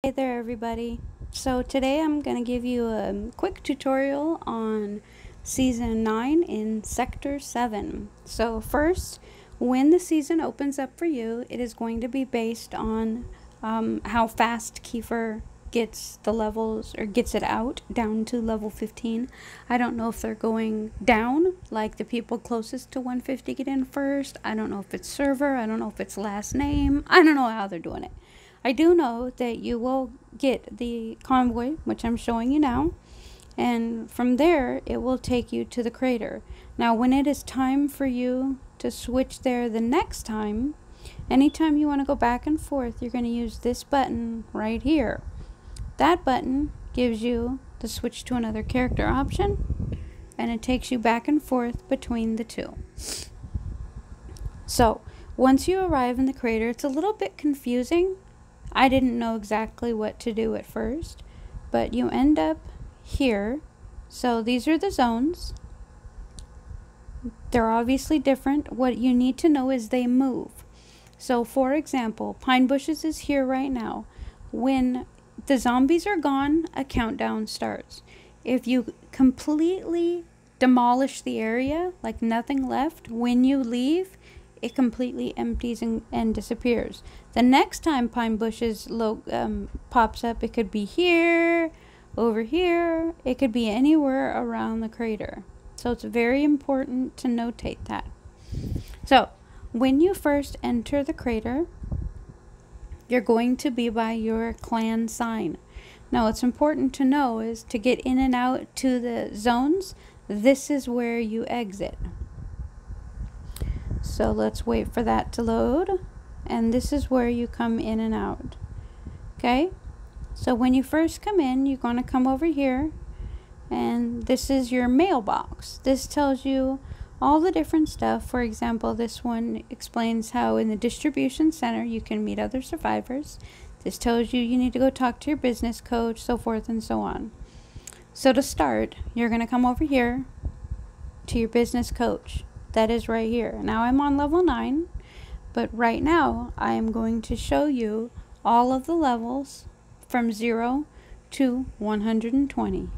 Hey there everybody. So today I'm going to give you a quick tutorial on Season 9 in Sector 7. So first, when the season opens up for you, it is going to be based on how fast Kiefer gets the levels or gets it out down to level 15. I don't know if they're going down, like the people closest to 150 get in first. I don't know if it's server. I don't know if it's last name. I don't know how they're doing it. I do know that you will get the convoy, which I'm showing you now, and from there it will take you to the crater. Now when it is time for you to switch there the next time, anytime you want to go back and forth, you're going to use this button right here. That button gives you the switch to another character option, and it takes you back and forth between the two. So once you arrive in the crater, it's a little bit confusing. I didn't know exactly what to do at first, but you end up here. So these are the zones. They're obviously different. What you need to know is they move. So for example, Pine Bushes is here right now. When the zombies are gone, a countdown starts. If you completely demolish the area, like nothing left, when you leave, it completely empties and disappears. The next time Pine Bushes pops up, it could be here, over here, it could be anywhere around the crater. So it's very important to notate that. So when you first enter the crater, you're going to be by your clan sign. Now what's important to know is to get in and out to the zones, this is where you exit. So let's wait for that to load, and this is where you come in and out. Okay, so when you first come in, you're going to come over here, and this is your mailbox. This tells you all the different stuff. For example, this one explains how in the distribution center you can meet other survivors. This tells you you need to go talk to your business coach, so forth and so on. So to start, you're going to come over here to your business coach. That is right here. Now I'm on level 9, but right now I am going to show you all of the levels from 0 to 120.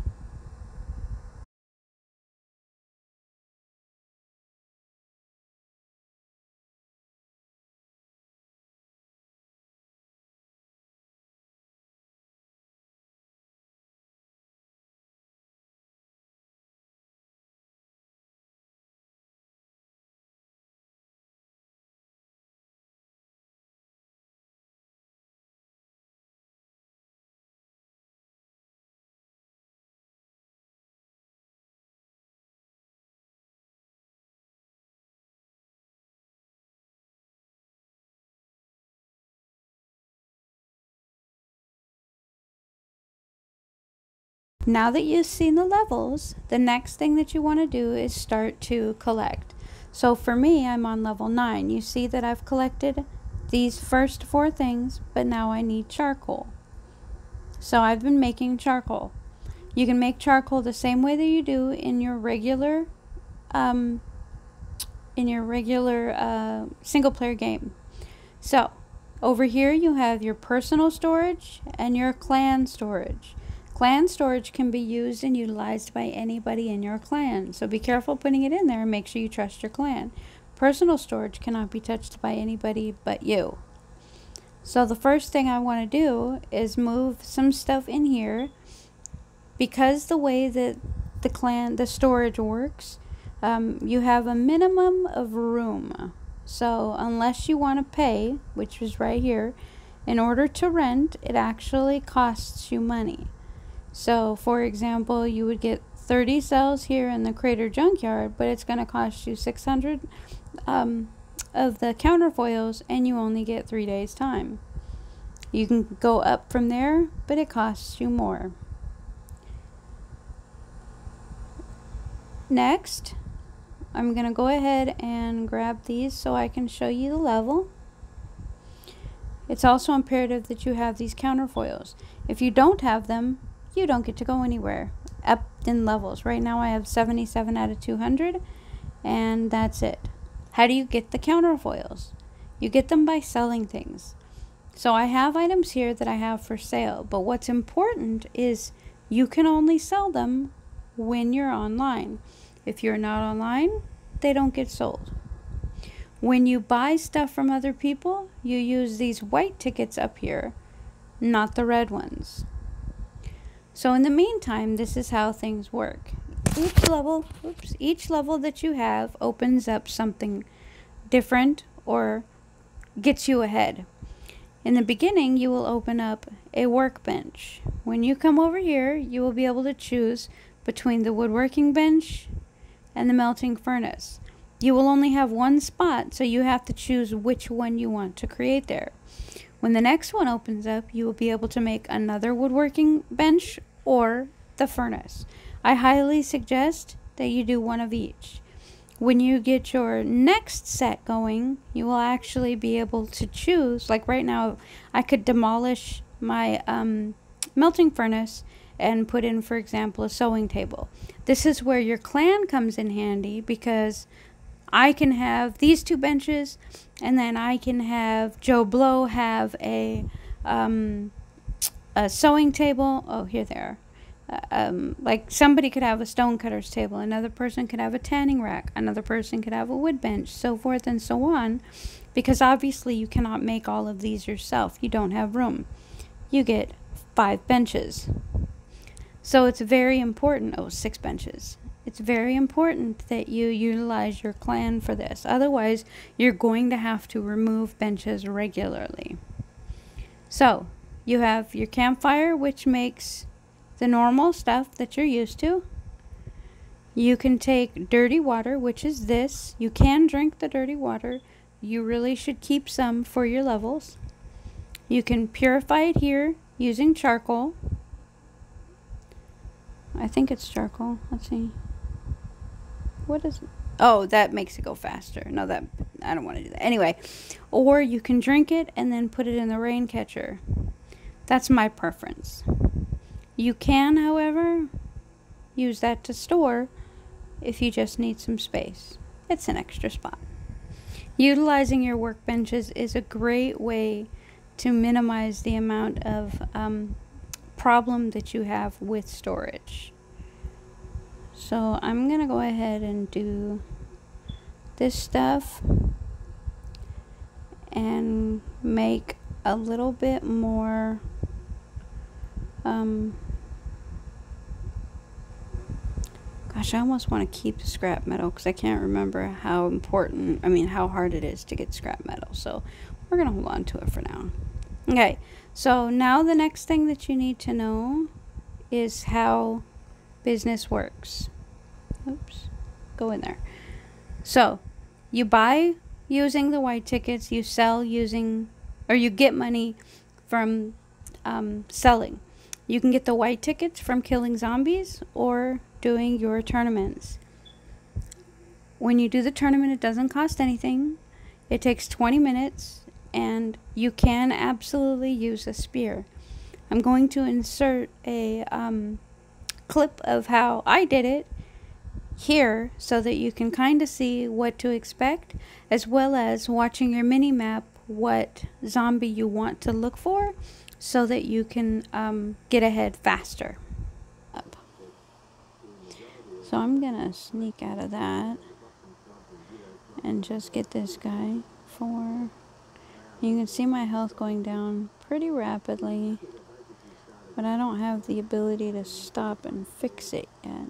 Now that you've seen the levels, the next thing that you want to do is start to collect. So for me, I'm on level 9. You see that I've collected these first 4 things, but now I need charcoal. So I've been making charcoal. You can make charcoal the same way that you do in your regular single player game. So over here you have your personal storage and your clan storage. Clan storage can be used and utilized by anybody in your clan, so be careful putting it in there and make sure you trust your clan. Personal storage cannot be touched by anybody but you. So the first thing I want to do is move some stuff in here. Because the way that the storage works, you have a minimum of room. So unless you want to pay, which is right here, in order to rent, it actually costs you money. So for example, you would get 30 cells here in the crater junkyard, but it's going to cost you 600 of the counterfoils, and you only get 3 days time. You can go up from there, but it costs you more. Next, I'm going to go ahead and grab these so I can show you the level. It's also imperative that you have these counterfoils. If you don't have them, you don't get to go anywhere up in levels. Right now I have 77 out of 200, and that's it. How do you get the counterfoils? You get them by selling things. So I have items here that I have for sale, but what's important is you can only sell them when you're online. If you're not online, they don't get sold. When you buy stuff from other people, you use these white tickets up here, not the red ones. So in the meantime, this is how things work. Each level that you have opens up something different or gets you ahead. In the beginning, you will open up a workbench. When you come over here, you will be able to choose between the woodworking bench and the melting furnace. You will only have one spot, so you have to choose which one you want to create there. When the next one opens up, you will be able to make another woodworking bench or the furnace. I highly suggest that you do one of each. When you get your next set going, you will actually be able to choose, like right now, I could demolish my melting furnace and put in, for example, a sewing table. This is where your clan comes in handy, because I can have these two benches, and then I can have Joe Blow have a sewing table. Oh, here they are. Like somebody could have a stonecutter's table, another person could have a tanning rack, another person could have a wood bench, so forth and so on, because obviously you cannot make all of these yourself. You don't have room. You get 5 benches. So it's very important, 6 benches. It's very important that you utilize your clan for this. Otherwise, you're going to have to remove benches regularly. So you have your campfire, which makes the normal stuff that you're used to. You can take dirty water, which is this. You can drink the dirty water. You really should keep some for your levels. You can purify it here using charcoal. I think it's charcoal. Let's see. What is it? Oh, that makes it go faster. No, that I don't want to do that. Anyway, or you can drink it and then put it in the rain catcher. That's my preference. You can, however, use that to store if you just need some space. It's an extra spot. Utilizing your workbenches is a great way to minimize the amount of problem that you have with storage. So I'm going to go ahead and do this stuff and make a little bit more gosh, I almost want to keep the scrap metal because I can't remember how how hard it is to get scrap metal. So we're going to hold on to it for now. Okay, so now the next thing that you need to know is how business works. Oops, go in there. So you buy using the white tickets, you sell using, or you get money from selling. You can get the white tickets from killing zombies or doing your tournaments. When you do the tournament, it doesn't cost anything. It takes 20 minutes, and you can absolutely use a spear. I'm going to insert a clip of how I did it here so that you can kind of see what to expect, as well as watching your mini map what zombie you want to look for so that you can get ahead faster. Up. So I'm gonna sneak out of that and just get this guy for, you can see my health going down pretty rapidly, but I don't have the ability to stop and fix it yet.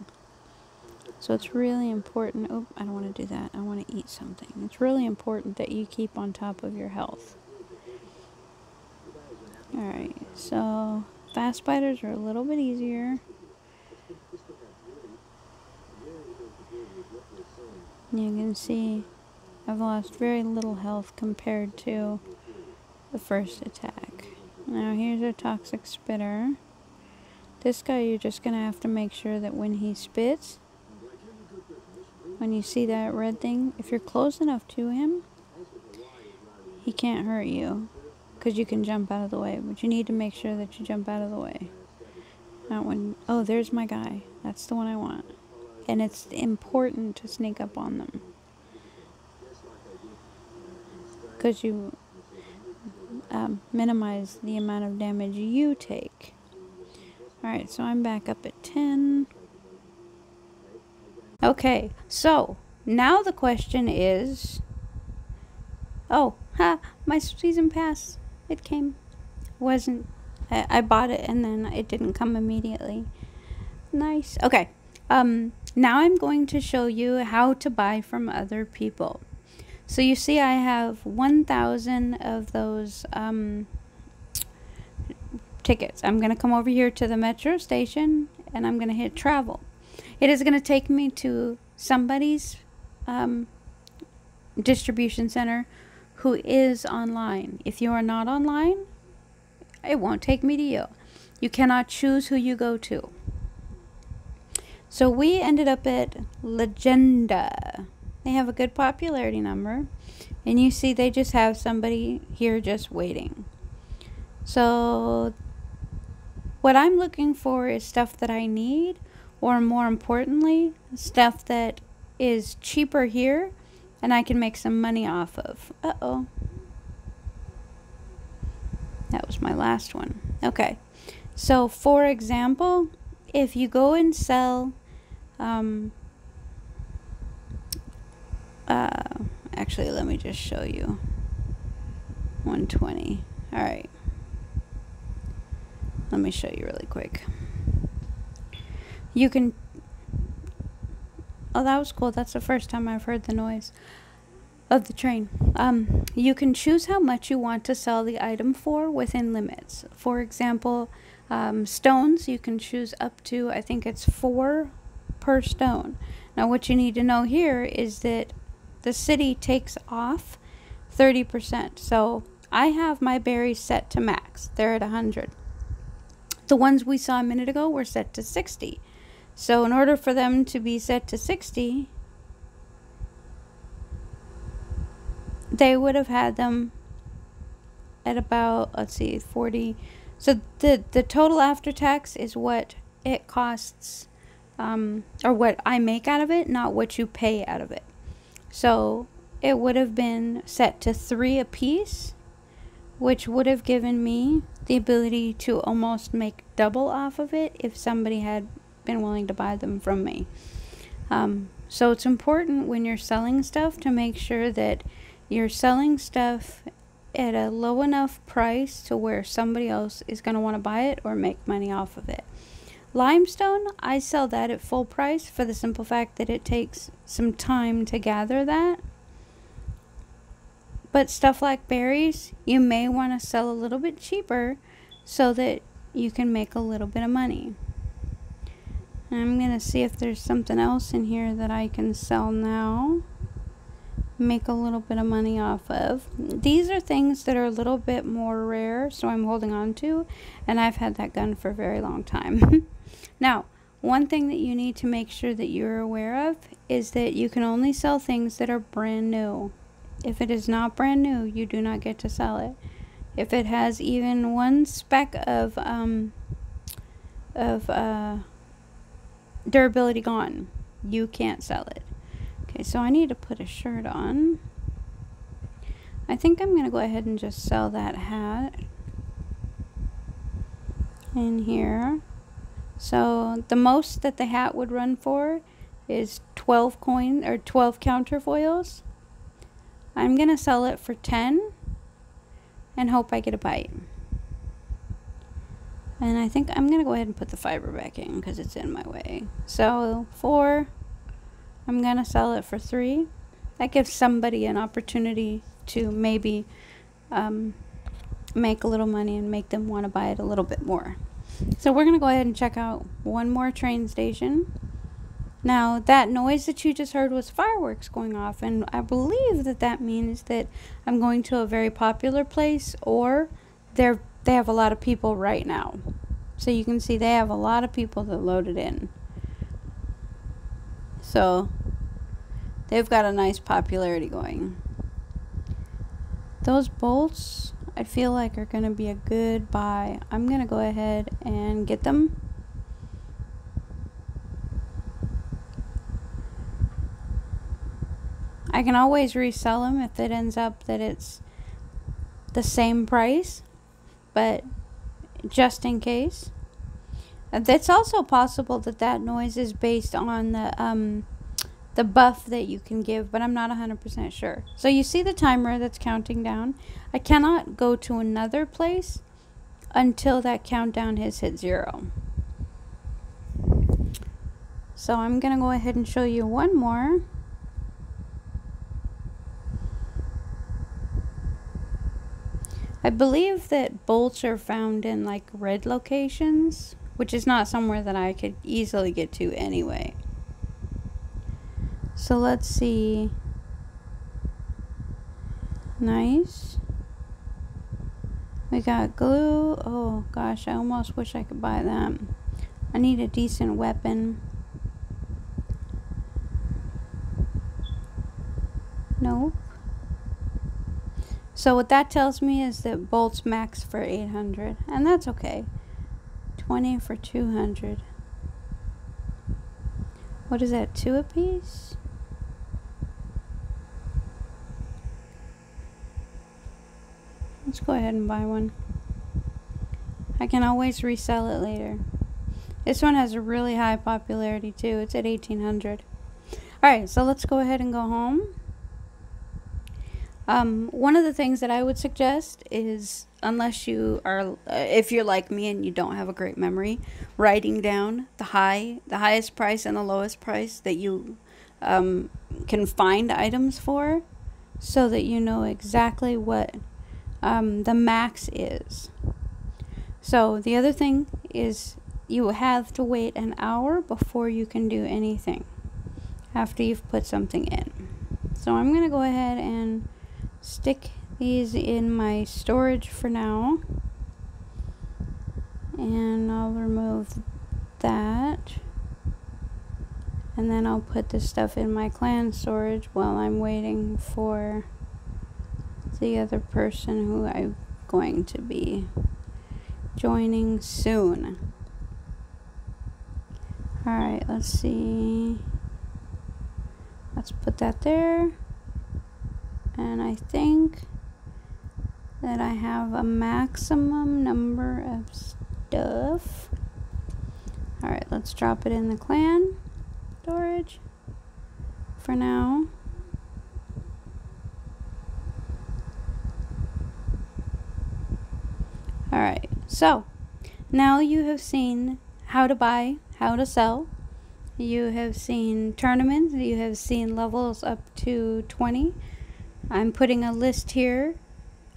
So it's really important. Oh, I don't want to do that. I want to eat something. It's really important that you keep on top of your health. Alright, so fast spiders are a little bit easier. You can see I've lost very little health compared to the first attack. Now here's a toxic spitter. This guy, you're just going to have to make sure that when he spits, when you see that red thing, if you're close enough to him, he can't hurt you, because you can jump out of the way. But you need to make sure that you jump out of the way. Not when, oh, there's my guy. That's the one I want. And it's important to sneak up on them, because minimize the amount of damage you take. Alright, so I'm back up at 10. Okay, so now the question is... Oh, my season pass. It came. Wasn't... I bought it and then it didn't come immediately. Nice. Okay. Now I'm going to show you how to buy from other people. So you see I have 1,000 of those tickets. I'm going to come over here to the metro station and I'm going to hit travel. It is going to take me to somebody's distribution center who is online. If you are not online, it won't take me to you. You cannot choose who you go to. So we ended up at Legenda. They have a good popularity number. And you see they just have somebody here just waiting. So what I'm looking for is stuff that I need, or more importantly, stuff that is cheaper here and I can make some money off of. Uh-oh. That was my last one. Okay. So for example, if you go and sell actually, let me just show you. 120. All right. Let me show you really quick. You can... Oh, that was cool. That's the first time I've heard the noise of the train. You can choose how much you want to sell the item for within limits. For example, stones, you can choose up to, I think it's 4 per stone. Now, what you need to know here is that the city takes off 30%. So I have my berries set to max. They're at 100. The ones we saw a minute ago were set to 60. So in order for them to be set to 60, they would have had them at about, let's see, 40. So the total after tax is what it costs, or what I make out of it, not what you pay out of it. So it would have been set to 3 apiece, which would have given me the ability to almost make double off of it if somebody had been willing to buy them from me. So it's important when you're selling stuff to make sure that you're selling stuff at a low enough price to where somebody else is going to want to buy it or make money off of it. Limestone, I sell that at full price for the simple fact that it takes some time to gather that. But stuff like berries, you may want to sell a little bit cheaper so that you can make a little bit of money. And I'm going to see if there's something else in here that I can sell now. Make a little bit of money off of. These are things that are a little bit more rare, so I'm holding on to. And I've had that gun for a very long time. Now, one thing that you need to make sure that you're aware of is that you can only sell things that are brand new. If it is not brand new, you do not get to sell it. If it has even one speck of durability gone, you can't sell it. Okay, so I need to put a shirt on. I think I'm going to go ahead and just sell that hat in here. So the most that the hat would run for is 12 coin or 12 counterfoils. I'm going to sell it for 10 and hope I get a bite. And I think I'm going to go ahead and put the fiber back in because it's in my way. So 4, I'm going to sell it for 3. That gives somebody an opportunity to maybe make a little money and make them want to buy it a little bit more. So we're going to go ahead and check out one more train station. Now, that noise that you just heard was fireworks going off, and I believe that that means that I'm going to a very popular place, or they have a lot of people right now. So you can see they have a lot of people that loaded in. So they've got a nice popularity going. Those bolts, I feel like, are going to be a good buy. I'm going to go ahead and get them. I can always resell them if it ends up that it's the same price, but just in case. It's also possible that that noise is based on the buff that you can give, but I'm not 100% sure. So you see the timer that's counting down. I cannot go to another place until that countdown has hit 0. So I'm gonna go ahead and show you one more. I believe that bolts are found in like red locations, which is not somewhere that I could easily get to anyway. So let's see. Nice. We got glue. Oh gosh, I almost wish I could buy them. I need a decent weapon. Nope. So what that tells me is that bolts max for 800, and that's okay. 20 for 200. What is that, 2 apiece? Let's go ahead and buy one. I can always resell it later. This one has a really high popularity too. It's at 1800. Alright, so let's go ahead and go home. One of the things that I would suggest is, unless you are, if you're like me and you don't have a great memory, writing down the highest price and the lowest price that you can find items for, so that you know exactly what the max is. So the other thing is you have to wait an hour before you can do anything after you've put something in. So I'm gonna go ahead and stick these in my storage for now, and I'll remove that, and then I'll put this stuff in my clan storage while I'm waiting for the other person who I'm going to be joining soon. Alright, let's see. Let's put that there. And I think that I have a maximum number of stuff. Alright, let's drop it in the clan storage for now. Alright, so now you have seen how to buy, how to sell. You have seen tournaments, you have seen levels up to 20. I'm putting a list here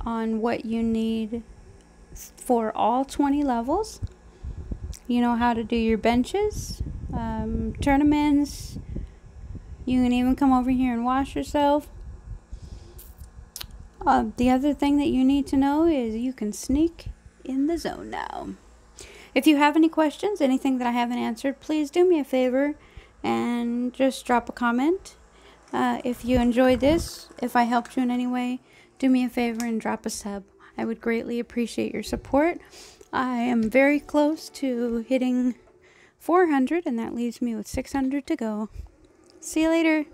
on what you need for all 20 levels. You know how to do your benches, tournaments. You can even come over here and wash yourself. The other thing that you need to know is you can sneak in the zone now. If you have any questions, anything that I haven't answered, please do me a favor and just drop a comment. If you enjoyed this, if I helped you in any way, do me a favor and drop a sub. I would greatly appreciate your support. I am very close to hitting 400, and that leaves me with 600 to go. See you later.